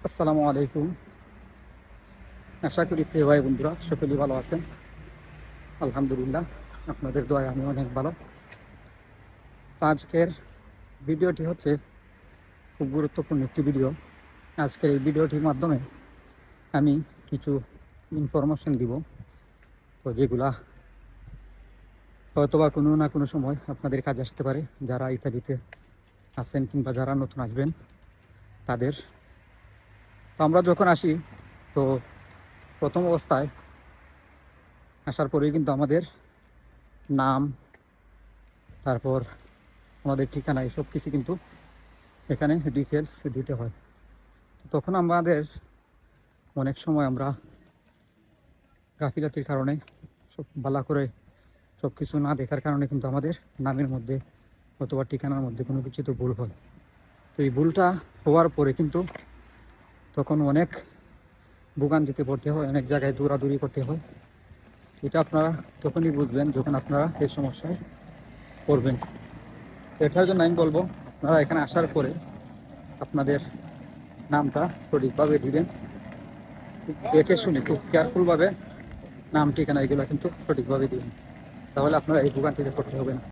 আসসালামু আলাইকুম। আশা করি প্রিয় ভাই বন্ধুরা সকলেই ভালো আছেন। আলহামদুলিল্লাহ, আপনাদের দোয়ায় আমি অনেক ভালো। তো আজকের ভিডিওটি হচ্ছে খুব গুরুত্বপূর্ণ একটি ভিডিও। আজকের এই ভিডিওটির মাধ্যমে আমি কিছু ইনফরমেশন দিব, তো যেগুলা হয়তোবা কোনো না কোনো সময় আপনাদের কাজে আসতে পারে, যারা ইতালিতে আছেন কিংবা যারা নতুন আসবেন তাদের। তো আমরা যখন আসি, তো প্রথম অবস্থায় আসার পরেই কিন্তু আমাদের নাম, তারপর আমাদের ঠিকানা, এসব কিছু কিন্তু এখানে ডিটেলস দিতে হয়। তখন আমাদের অনেক সময় আমরা গাফিলাতির কারণে সব ভালো করে সব কিছু না দেখার কারণে কিন্তু আমাদের নামের মধ্যে অথবা ঠিকানার মধ্যে কোনো কিছু তো ভুল হয়। তো এই ভুলটা হওয়ার পরে কিন্তু তখন অনেক ভোগান্তিতে পড়তে হয়, অনেক জায়গায় দৌড়াদৌড়ি করতে হয়। এটা আপনারা তখনই বুঝবেন যখন আপনারা এই সমস্যায় পড়বেন। তো এটার জন্য আমি বলবো, আপনারা এখানে আসার পরে আপনাদের নামটা সঠিকভাবে দিবেন, খুব দেখে শুনে খুব কেয়ারফুলভাবে নাম ঠিকানা এগুলো কিন্তু সঠিকভাবে দিবেন, তাহলে আপনারা এই ভোগান্তিতে পড়তে হবে না।